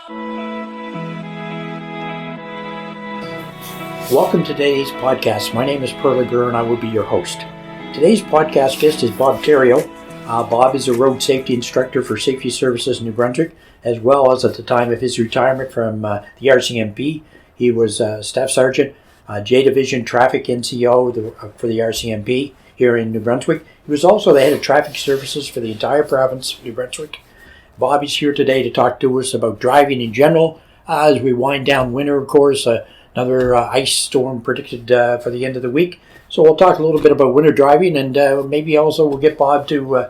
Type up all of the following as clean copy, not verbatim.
Welcome to today's podcast. My name is Perla Gurr and I will be your host. Today's podcast guest is Bob Theriault. Bob is a road safety instructor for Safety Services New Brunswick, as well as at the time of his retirement from the RCMP, he was Staff Sergeant, J Division Traffic NCO for the RCMP here in New Brunswick. He was also the head of traffic services for the entire province of New Brunswick. Bob is here today to talk to us about driving in general as we wind down winter, of course. Another ice storm predicted for the end of the week. So we'll talk a little bit about winter driving, and maybe also we'll get Bob to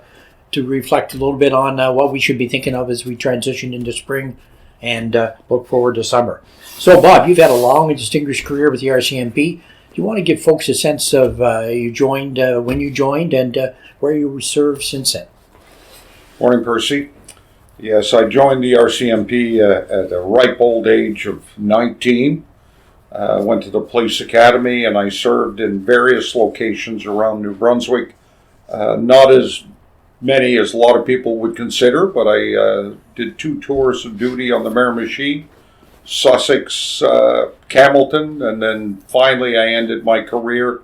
reflect a little bit on what we should be thinking of as we transition into spring and look forward to summer. So Bob, you've had a long and distinguished career with the RCMP. Do you want to give folks a sense of you joined, when you joined, and where you served since then? Morning, Percy. Yes, I joined the RCMP at the ripe old age of 19. Went to the police academy and I served in various locations around New Brunswick. Not as many as a lot of people would consider, but I did 2 tours of duty on the Miramichi, Sussex, Campbellton, and then finally I ended my career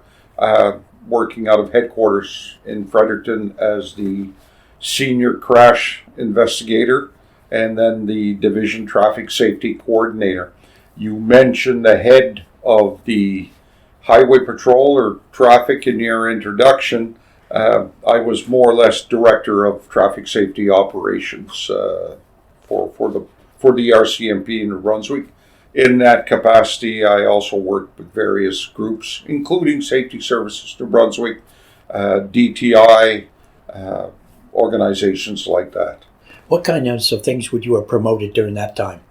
working out of headquarters in Fredericton as the senior crash investigator and then the division traffic safety coordinator. You mentioned the head of the highway patrol or traffic in your introduction. I was more or less director of traffic safety operations for the RCMP in New Brunswick. In that capacity, I also worked with various groups, including Safety Services New Brunswick, DTI, organizations like that. What kind of things would you have promoted during that time?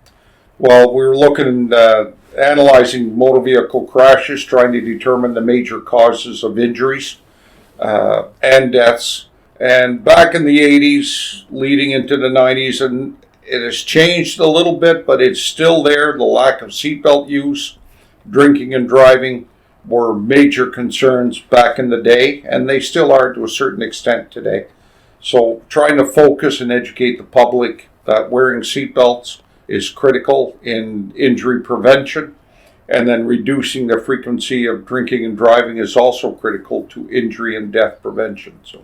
Well, we were looking at analyzing motor vehicle crashes, trying to determine the major causes of injuries and deaths. And back in the 80s, leading into the 90s, and it has changed a little bit, but it's still there. The lack of seatbelt use, drinking and driving were major concerns back in the day, and they still are to a certain extent today. So trying to focus and educate the public that wearing seatbelts is critical in injury prevention, and then reducing the frequency of drinking and driving is also critical to injury and death prevention. So,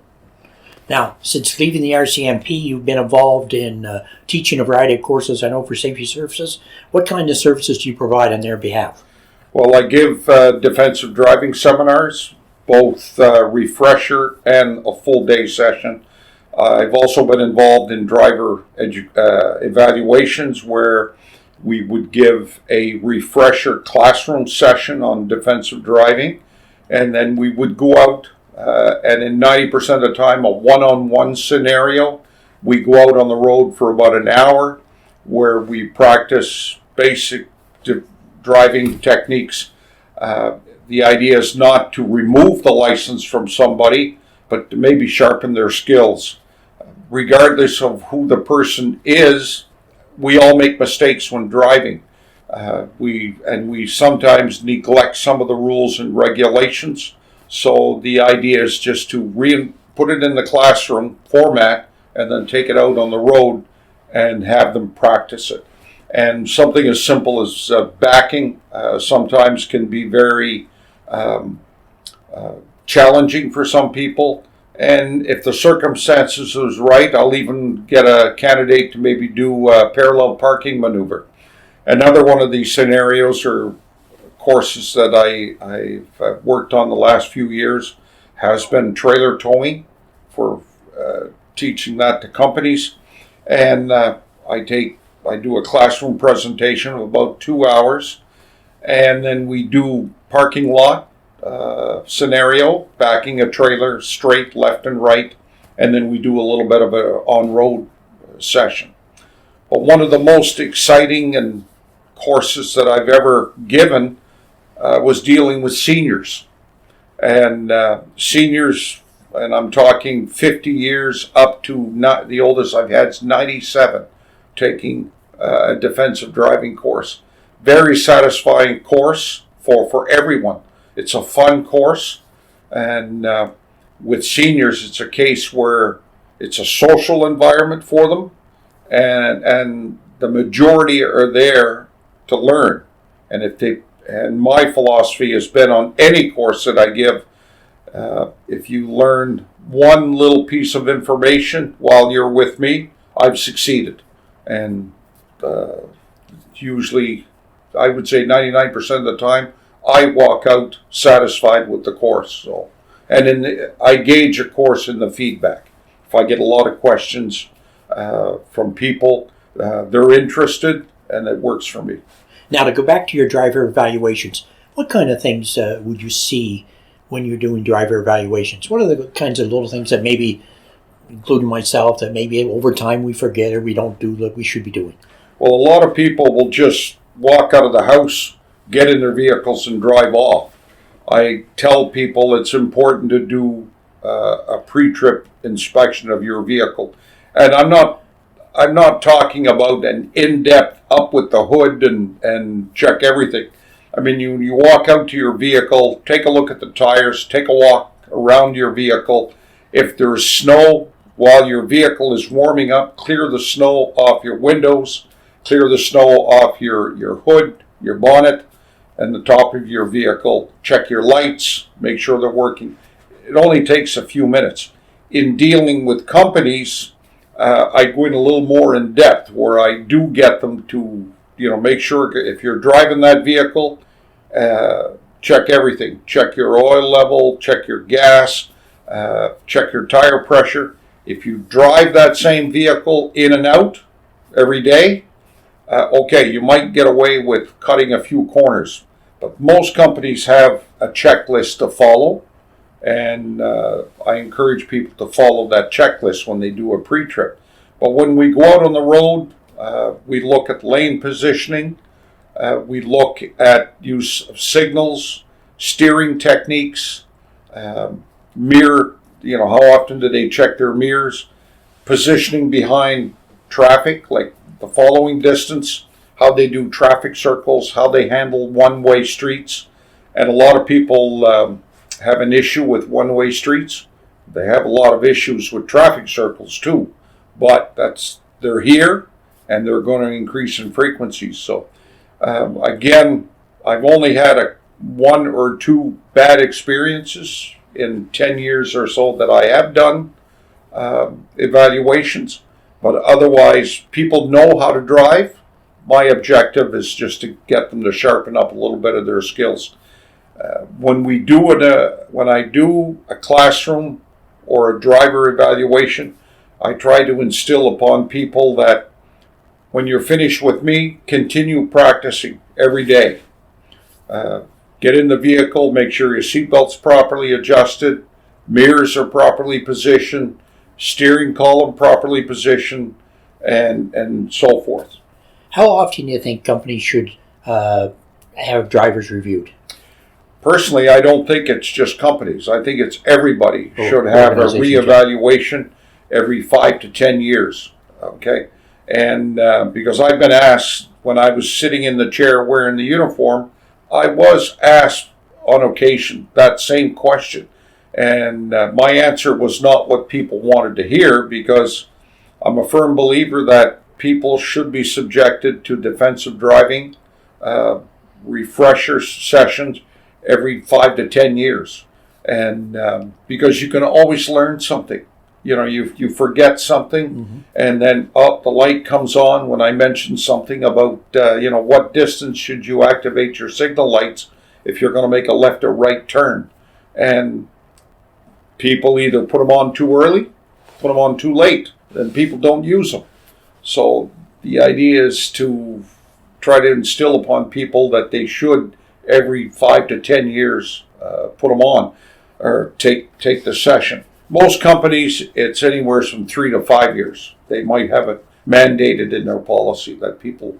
now, since leaving the RCMP, you've been involved in teaching a variety of courses, I know, for Safety Services. What kind of services do you provide on their behalf? Well, I give defensive driving seminars, both refresher and a full day session. I've also been involved in driver evaluations where we would give a refresher classroom session on defensive driving, and then we would go out and in 90% of the time a one-on-one scenario. We go out on the road for about an hour where we practice basic driving techniques. The idea is not to remove the license from somebody, but to maybe sharpen their skills. Regardless of who the person is, we all make mistakes when driving. We sometimes neglect some of the rules and regulations. So the idea is just to put it in the classroom format and then take it out on the road and have them practice it. And something as simple as backing sometimes can be very challenging for some people. And if the circumstances is right, I'll even get a candidate to maybe do a parallel parking maneuver. Another one of these scenarios or courses that I've worked on the last few years has been trailer towing, for teaching that to companies. And I do a classroom presentation of about 2 hours, and then we do parking lot scenario, backing a trailer straight left and right, and then we do a little bit of an on-road session. But one of the most exciting and courses that I've ever given was dealing with seniors. And seniors, and I'm talking 50 years up to the oldest I've had is 97, taking a defensive driving course. Very satisfying course for everyone. It's a fun course, and with seniors, it's a case where it's a social environment for them, and the majority are there to learn. And my philosophy has been on any course that I give, if you learn one little piece of information while you're with me, I've succeeded. And usually, I would say 99% of the time, I walk out satisfied with the course. So, and I gauge a course in the feedback. If I get a lot of questions from people, they're interested, and it works for me. Now, to go back to your driver evaluations, what kind of things would you see when you're doing driver evaluations? What are the kinds of little things that maybe, including myself, that maybe over time we forget or we don't do what we should be doing? Well, a lot of people will just walk out of the house, get in their vehicles, and drive off. I tell people it's important to do a pre-trip inspection of your vehicle. And I'm not talking about an in-depth up with the hood and check everything. I mean, you walk out to your vehicle, take a look at the tires, take a walk around your vehicle. If there's snow while your vehicle is warming up, clear the snow off your windows, clear the snow off your hood, your bonnet, and the top of your vehicle. Check your lights, make sure they're working. It only takes a few minutes. In dealing with companies, I go in a little more in depth, where I do get them to, make sure if you're driving that vehicle, check everything. Check your oil level, check your gas, check your tire pressure. If you drive that same vehicle in and out every day, okay, you might get away with cutting a few corners. But most companies have a checklist to follow, and I encourage people to follow that checklist when they do a pre-trip. But when we go out on the road, we look at lane positioning, we look at use of signals, steering techniques, mirror, how often do they check their mirrors, positioning behind traffic, like the following distance, how they do traffic circles, how they handle one-way streets. And a lot of people have an issue with one-way streets. They have a lot of issues with traffic circles too, but they're here, and they're going to increase in frequency. So again, I've only had one or two bad experiences in 10 years or so that I have done evaluations, but otherwise people know how to drive. My objective is just to get them to sharpen up a little bit of their skills. When I do a classroom or a driver evaluation, I try to instill upon people that when you're finished with me, continue practicing every day. Get in the vehicle, make sure your seatbelt's properly adjusted, mirrors are properly positioned, steering column properly positioned, and so forth. How often do you think companies should have drivers reviewed? Personally, I don't think it's just companies. I think it's everybody should have a reevaluation every 5 to 10 years. Okay? And because I've been asked, when I was sitting in the chair wearing the uniform, I was asked on occasion that same question. And my answer was not what people wanted to hear, because I'm a firm believer that people should be subjected to defensive driving refresher sessions every 5 to 10 years. And because you can always learn something. You forget something, and then the light comes on when I mention something about, what distance should you activate your signal lights if you're going to make a left or right turn. And people either put them on too early, put them on too late, then people don't use them. So the idea is to try to instill upon people that they should, every 5 to 10 years, put them on or take the session. Most companies, it's anywhere from 3 to 5 years. They might have it mandated in their policy that people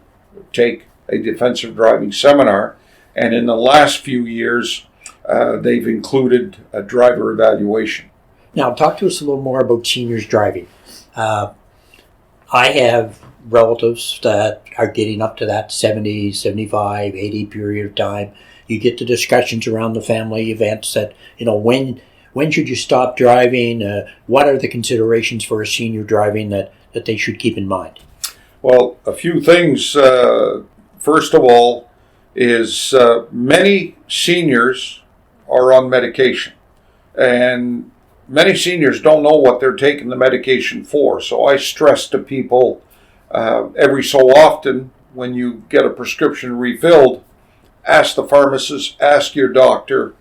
take a defensive driving seminar. And in the last few years, they've included a driver evaluation. Now, talk to us a little more about seniors driving. I have relatives that are getting up to that 70, 75, 80 period of time. You get the discussions around the family events that, when should you stop driving? What are the considerations for a senior driving that they should keep in mind? Well, a few things. First of all, is many seniors are on medication, and many seniors don't know what they're taking the medication for. So I stress to people every so often, when you get a prescription refilled, ask the pharmacist, ask your doctor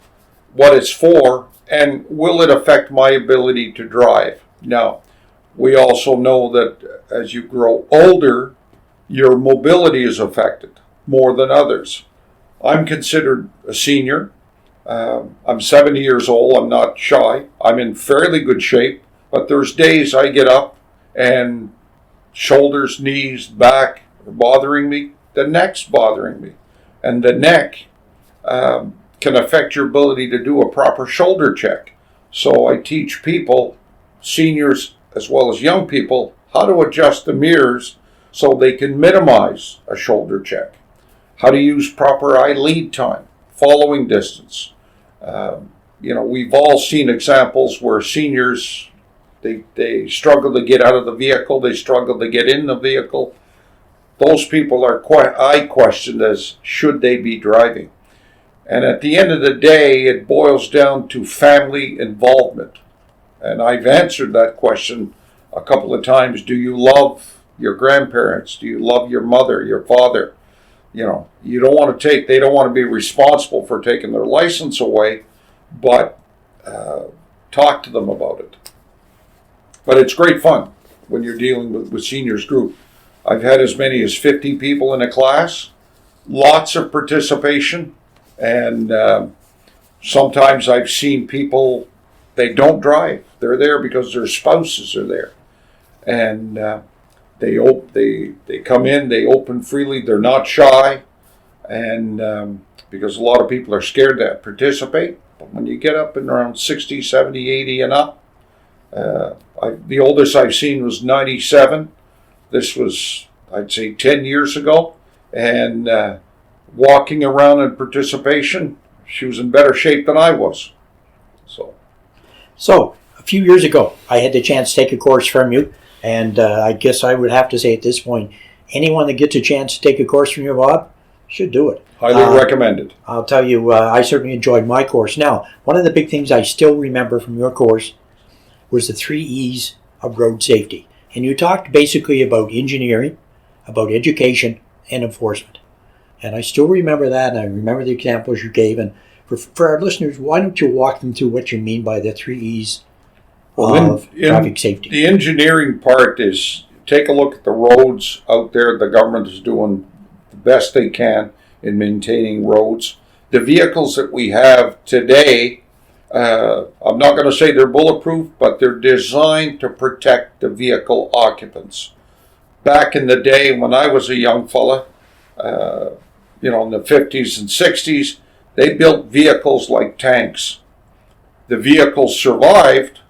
what it's for, and will it affect my ability to drive? Now, we also know that as you grow older, your mobility is affected more than others. I'm considered a senior. I'm 70 years old. I'm not shy. I'm in fairly good shape, but there's days I get up and shoulders, knees, back are bothering me. The neck's bothering me. And the neck can affect your ability to do a proper shoulder check. So I teach people, seniors as well as young people, how to adjust the mirrors so they can minimize a shoulder check. How to use proper eye lead time, following distance. We've all seen examples where seniors, they struggle to get out of the vehicle, they struggle to get in the vehicle. Those people I question as should they be driving. And at the end of the day, it boils down to family involvement. And I've answered that question a couple of times. Do you love your grandparents? Do you love your mother, your father? You don't want to they don't want to be responsible for taking their license away, but talk to them about it. But it's great fun when you're dealing with seniors group. I've had as many as 50 people in a class, lots of participation, and sometimes I've seen people, they don't drive. They're there because their spouses are there. And they come in, they open freely, they're not shy, and because a lot of people are scared to participate. But when you get up in around 60, 70, 80 and up, the oldest I've seen was 97. This was, I'd say, 10 years ago. And walking around in participation, she was in better shape than I was. So a few years ago, I had the chance to take a course from you. And I guess I would have to say at this point, anyone that gets a chance to take a course from you, Bob, should do it. Highly recommended. I'll tell you, I certainly enjoyed my course. Now, one of the big things I still remember from your course was the 3 E's of road safety. And you talked basically about engineering, about education, and enforcement. And I still remember that, and I remember the examples you gave. And for our listeners, why don't you walk them through what you mean by the 3 E's of traffic safety? The engineering part is, take a look at the roads out there. The government is doing the best they can in maintaining roads. The vehicles that we have today, I'm not going to say they're bulletproof, but they're designed to protect the vehicle occupants. Back in the day when I was a young fella, in the 50s and 60s, they built vehicles like tanks. The vehicles survived,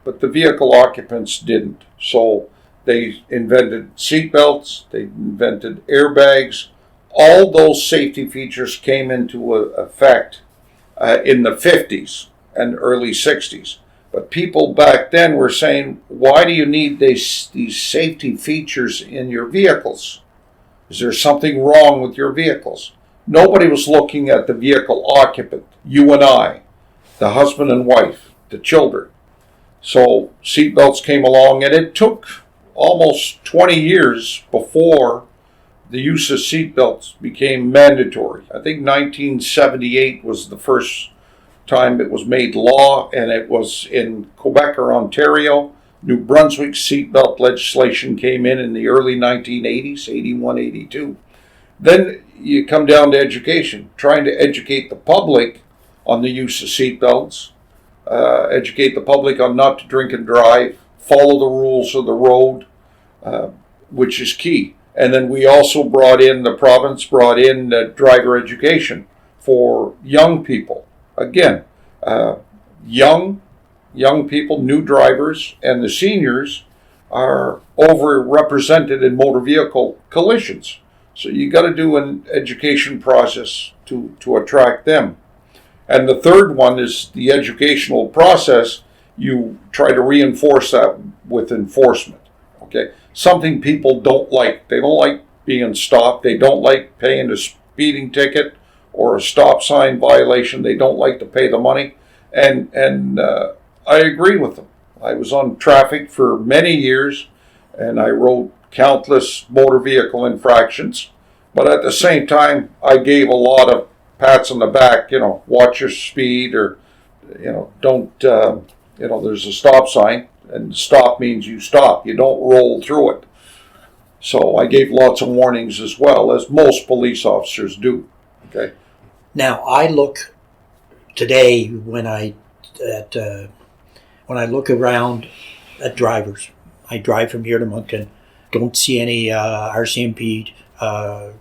but the vehicle occupants didn't. So they invented seatbelts, they invented airbags. All those safety features came into effect in the 50s and early 60s. But people back then were saying, why do you need these safety features in your vehicles? Is there something wrong with your vehicles? Nobody was looking at the vehicle occupant, you and I, the husband and wife, the children. So seatbelts came along, and it took almost 20 years before the use of seatbelts became mandatory. I think 1978 was the first time it was made law, and it was in Quebec or Ontario. New Brunswick seatbelt legislation came in the early 1980s, 81, 82. Then you come down to education, trying to educate the public on the use of seatbelts, educate the public on not to drink and drive, follow the rules of the road, which is key. And then we also the province brought in driver education for young people. Again, young people, new drivers, and the seniors are overrepresented in motor vehicle collisions. So you got to do an education process to attract them. And the third one is the educational process. You try to reinforce that with enforcement. Okay, something people don't like. They don't like being stopped. They don't like paying a speeding ticket or a stop sign violation. They don't like to pay the money, and I agree with them. I was on traffic for many years, and I wrote countless motor vehicle infractions. But at the same time, I gave a lot of pats on the back. Watch your speed, or don't. There's a stop sign, and stop means you stop. You don't roll through it. So I gave lots of warnings as well, as most police officers do. Okay. Now I look today when I look around at drivers. I drive from here to Moncton. Don't see any RCMP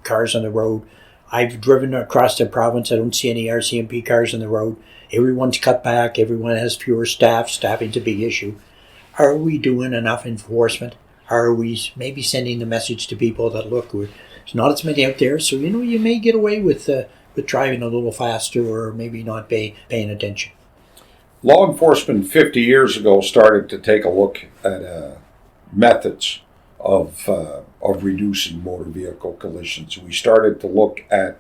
cars on the road. I've driven across the province. I don't see any RCMP cars on the road. Everyone's cut back. Everyone has fewer staff. Staffing's a big issue. Are we doing enough enforcement? Are we maybe sending the message to people that, look, there's not as many out there, so you may get away with driving a little faster, or maybe not paying attention? Law enforcement 50 years ago started to take a look at methods of reducing motor vehicle collisions. We started to look at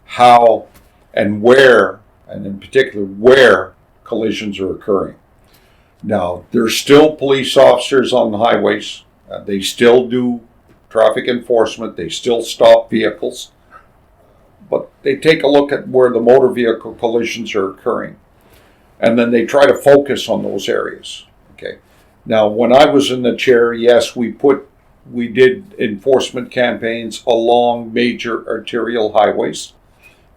how and where, and in particular where, collisions are occurring. Now, there's still police officers on the highways. They still do traffic enforcement. They still stop vehicles. But they take a look at where the motor vehicle collisions are occurring, and then they try to focus on those areas. Okay. Now, when I was in the chair, yes, we did enforcement campaigns along major arterial highways.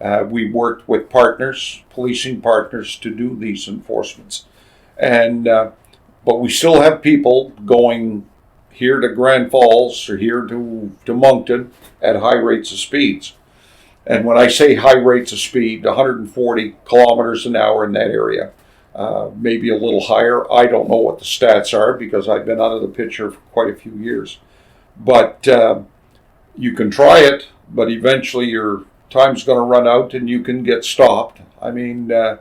We worked with partners, policing partners, to do these enforcements. But we still have people going here to Grand Falls or here to Moncton at high rates of speeds. And when I say high rates of speed, 140 kilometers an hour in that area, maybe a little higher. I don't know what the stats are because I've been out of the picture for quite a few years. But you can try it, but eventually your time's going to run out and you can get stopped. I mean, I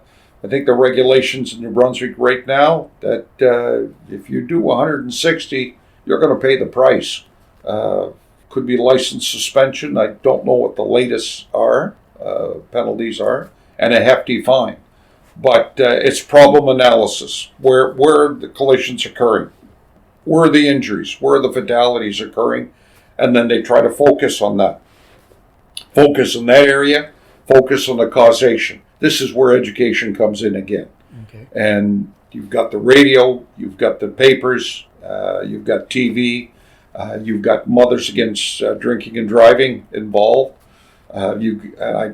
think the regulations in New Brunswick right now that if you do 160, you're going to pay the price. Could be license suspension. I don't know what the latest penalties are, and a hefty fine. But it's problem analysis. Where are the collisions occurring? Where are the injuries? Where are the fatalities occurring? And then they try to focus on that. Focus on that area. Focus on the causation. This is where education comes in again. Okay. And you've got the radio, you've got the papers, you've got TV, you've got Mothers Against Drinking and Driving involved. I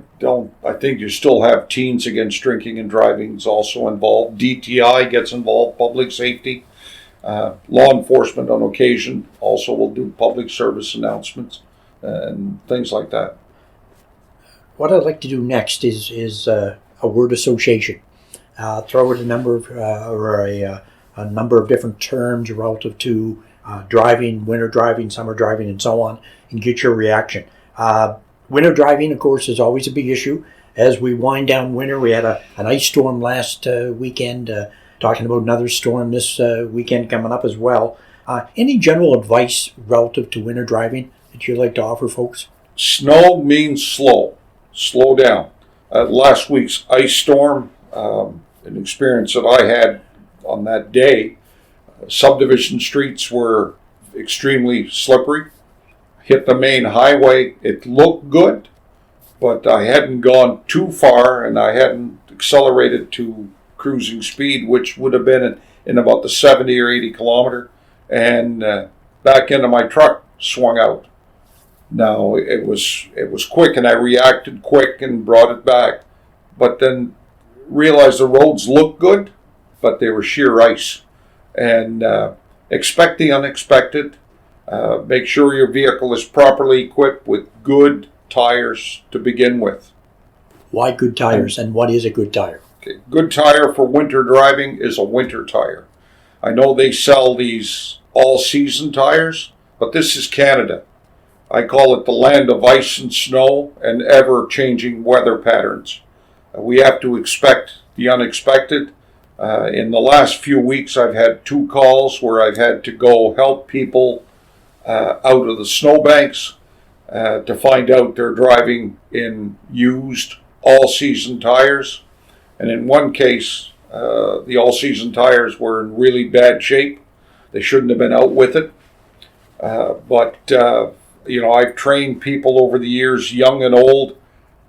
think you still have Teens Against Drinking and Driving is also involved. DTI gets involved, public safety. Law enforcement on occasion also will do public service announcements and things like that. What I'd like to do next is a word association. Throw out a number of different terms relative to driving, winter driving, summer driving, and so on, and get your reaction. Winter driving, of course, is always a big issue. As we wind down winter, we had an ice storm last weekend, talking about another storm this weekend coming up as well. Any general advice relative to winter driving that you'd like to offer folks? Snow means slow. Slow down. Last week's ice storm, an experience that I had on that day, subdivision streets were extremely slippery. Hit the main highway. It looked good, but I hadn't gone too far and I hadn't accelerated to cruising speed, which would have been in about the 70 or 80 kilometer, and back into my truck swung out. Now, it was quick, and I reacted quick and brought it back, but then realized the roads looked good, but they were sheer ice. And expect the unexpected. Make sure your vehicle is properly equipped with good tires to begin with. Why good tires, and what is a good tire? Okay. Good tire for winter driving is a winter tire. I know they sell these all-season tires, but this is Canada. I call it the land of ice and snow and ever-changing weather patterns. We have to expect the unexpected. In the last few weeks, I've had 2 calls where I've had to go help people out of the snowbanks to find out they're driving in used all-season tires. And in one case, the all-season tires were in really bad shape. They shouldn't have been out with it. But I've trained people over the years, young and old.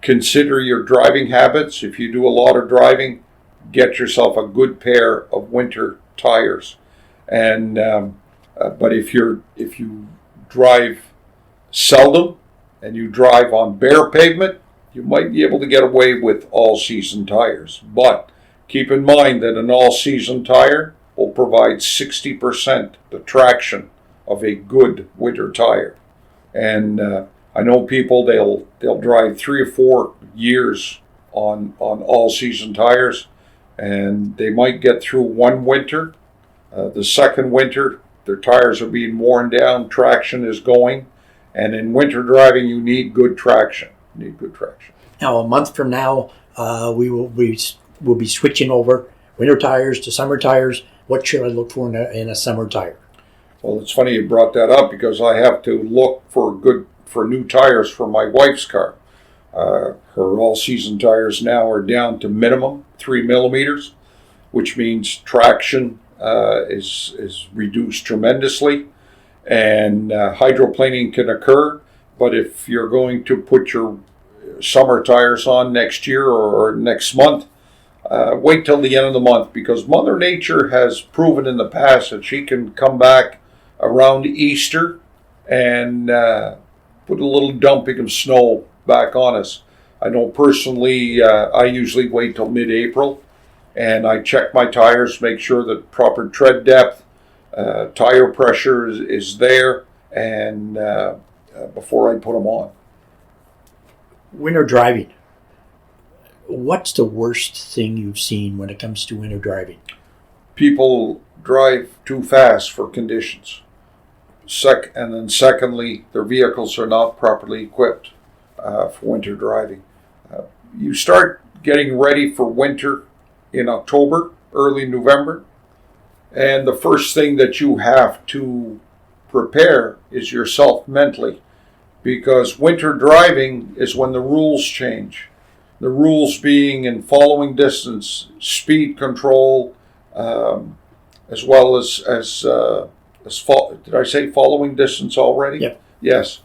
Consider your driving habits. If you do a lot of driving, get yourself a good pair of winter tires. And but if you drive seldom and you drive on bare pavement, you might be able to get away with all-season tires. But keep in mind that an all-season tire will provide 60% the traction of a good winter tire. And I know people, they'll drive 3 or 4 years on all-season tires, and they might get through one winter. The second winter, their tires are being worn down, traction is going, and in winter driving, you need good traction. Now, a month from now, we'll be switching over winter tires to summer tires. What should I look for in a summer tire? Well, it's funny you brought that up because I have to look for new tires for my wife's car. Her all-season tires now are down to minimum 3 millimeters, which means traction is reduced tremendously, and hydroplaning can occur. But if you're going to put your summer tires on next year or next month, wait till the end of the month, because Mother Nature has proven in the past that she can come back around Easter and put a little dumping of snow back on us. I know personally, I usually wait till mid-April, and I check my tires, make sure that proper tread depth, tire pressure is there, and before I put them on. Winter driving. What's the worst thing you've seen when it comes to winter driving? People drive too fast for conditions. And then secondly, their vehicles are not properly equipped for winter driving. You start getting ready for winter in October, early November, and the first thing that you have to prepare is yourself mentally, because winter driving is when the rules change. The rules being in following distance, speed control, as well as did I say following distance already? Yep. Yes,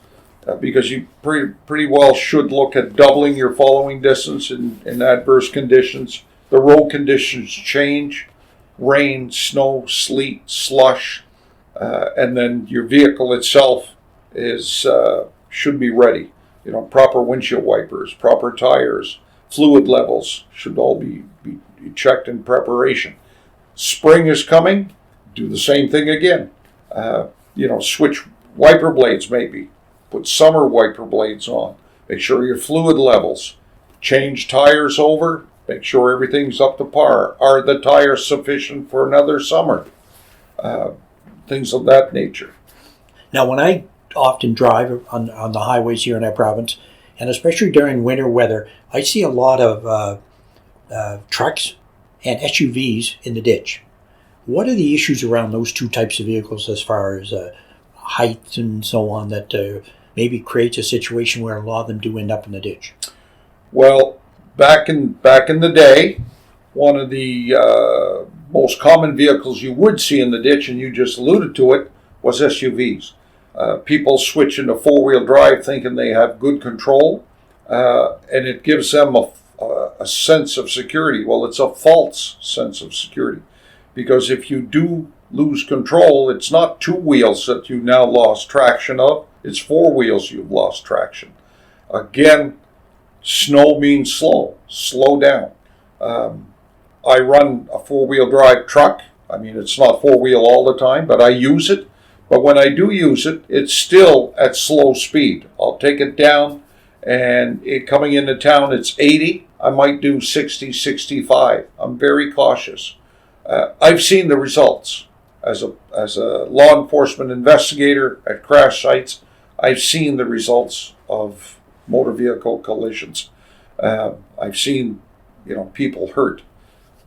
because you pretty well should look at doubling your following distance in adverse conditions. The road conditions change: rain, snow, sleet, slush, and then your vehicle itself should be ready. Proper windshield wipers, proper tires, fluid levels should all be checked in preparation. Spring is coming, do the same thing again. Switch wiper blades maybe. Put summer wiper blades on. Make sure your fluid levels. Change tires over. Make sure everything's up to par. Are the tires sufficient for another summer? Things of that nature. Now, when I often drive on the highways here in our province, and especially during winter weather, I see a lot of trucks and SUVs in the ditch. What are the issues around those two types of vehicles as far as height and so on that maybe creates a situation where a lot of them do end up in the ditch? Well, back in the day, one of the most common vehicles you would see in the ditch, and you just alluded to it, was SUVs. People switch into four-wheel drive thinking they have good control, and it gives them a sense of security. Well, it's a false sense of security, because if you do lose control, it's not two wheels that you now lost traction of, it's four wheels you've lost traction. Again, snow means slow down. I run a four-wheel drive truck. I mean, it's not four-wheel all the time, but I use it. But when I do use it, it's still at slow speed. I'll take it down, and coming into town, it's 80. I might do 60, 65. I'm very cautious. I've seen the results. As a law enforcement investigator at crash sites, I've seen the results of motor vehicle collisions. I've seen, people hurt.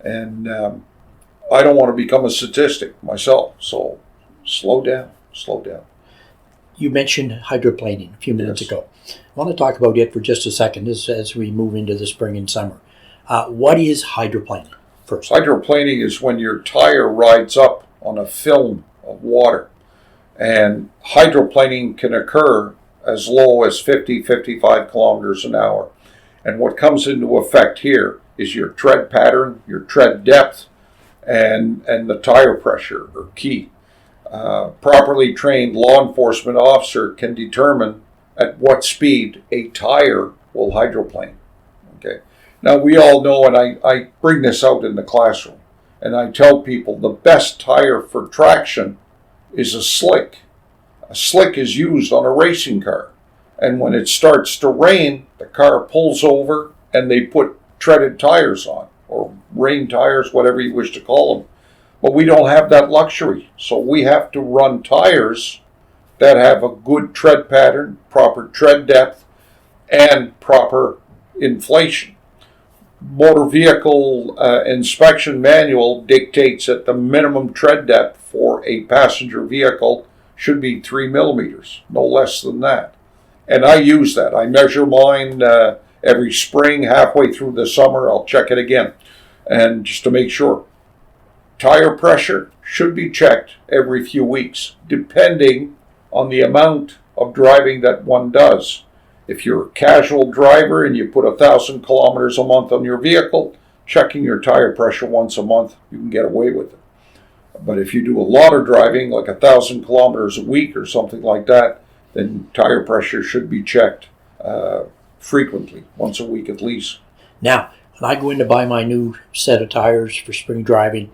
And I don't want to become a statistic myself, so slow down. You mentioned hydroplaning a few minutes ago. I want to talk about it for just a second as we move into the spring and summer. What is hydroplaning first? Hydroplaning is when your tire rides up on a film of water. And hydroplaning can occur as low as 55 kilometers an hour. And what comes into effect here is your tread pattern, your tread depth, and the tire pressure are key. Properly trained law enforcement officer can determine at what speed a tire will hydroplane. Okay. Now we all know, and I bring this out in the classroom, and I tell people the best tire for traction is a slick. A slick is used on a racing car. And when it starts to rain, the car pulls over and they put treaded tires on, or rain tires, whatever you wish to call them. But we don't have that luxury. So we have to run tires that have a good tread pattern, proper tread depth, and proper inflation. Motor vehicle inspection manual dictates that the minimum tread depth for a passenger vehicle should be 3 millimeters, no less than that. And I use that. I measure mine every spring, halfway through the summer, I'll check it again. And just to make sure. Tire pressure should be checked every few weeks, depending on the amount of driving that one does. If you're a casual driver and you put 1,000 kilometers a month on your vehicle, checking your tire pressure once a month, you can get away with it. But if you do a lot of driving, like 1,000 kilometers a week or something like that, then tire pressure should be checked frequently, once a week at least. Now, when I go in to buy my new set of tires for spring driving,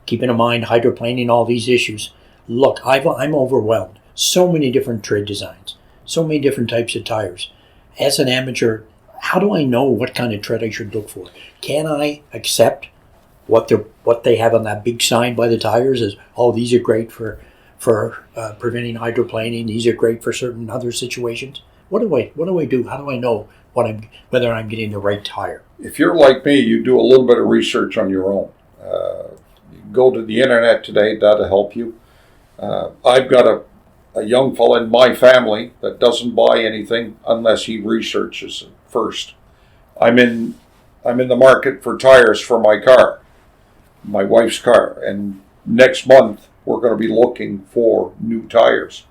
keeping in mind hydroplaning, all these issues, look, I'm overwhelmed. So many different tread designs, so many different types of tires. As an amateur, how do I know what kind of tread I should look for? Can I accept what they have on that big sign by the tires as, oh, these are great for preventing hydroplaning, these are great for certain other situations? What do I do? How do I know whether I'm getting the right tire? If you're like me, you do a little bit of research on your own. You can go to the internet today, that'll help you. I've got a young fella in my family that doesn't buy anything unless he researches it first. I'm in the market for tires for my car, my wife's car, and next month we're going to be looking for new tires.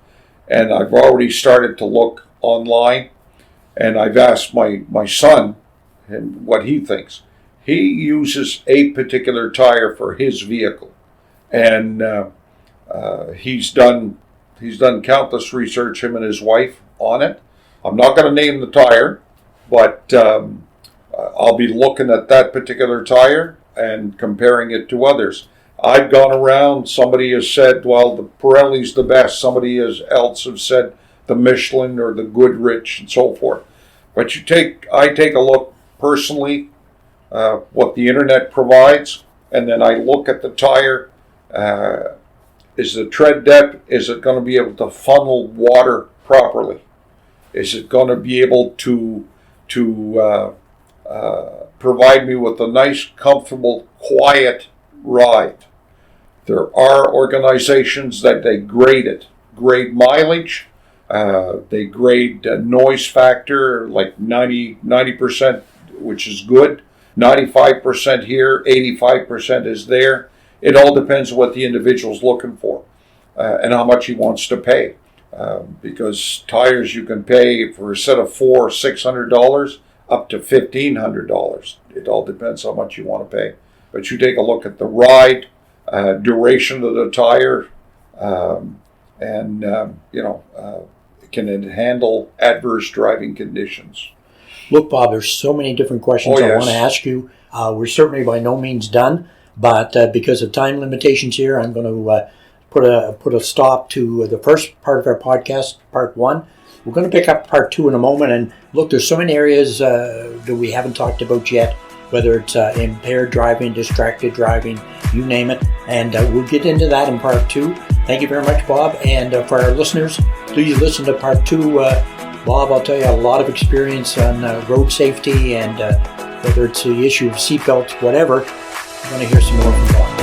And I've already started to look online, and I've asked my son and what he thinks. He uses a particular tire for his vehicle, and he's done countless research, him and his wife, on it. I'm not going to name the tire, but I'll be looking at that particular tire and comparing it to others. I've gone around, somebody has said, well, the Pirelli's the best. Somebody else has said the Michelin or the Goodrich and so forth. But I take a look personally, what the internet provides, and then I look at the tire. Is the tread depth, is it going to be able to funnel water properly? Is it going to be able to provide me with a nice, comfortable, quiet ride? There are organizations that they grade mileage, they grade noise factor, like 90%, which is good, 95% here, 85% is there. It all depends on what the individual's looking for and how much he wants to pay. Because tires you can pay for a set of $600 up to $1,500. It all depends how much you want to pay. But you take a look at the ride, duration of the tire, can it handle adverse driving conditions? Look, Bob, there's so many different questions I want to ask you. We're certainly by no means done, but because of time limitations here, I'm going to put a stop to the first part of our podcast, part one. We're going to pick up part two in a moment. And look, there's so many areas that we haven't talked about yet, whether it's impaired driving, distracted driving, you name it. And we'll get into that in part two. Thank you very much, Bob. And for our listeners, please listen to part two. Bob, I'll tell you, a lot of experience on road safety, and whether it's the issue of seatbelts, whatever, I'm going to hear some more from Bob.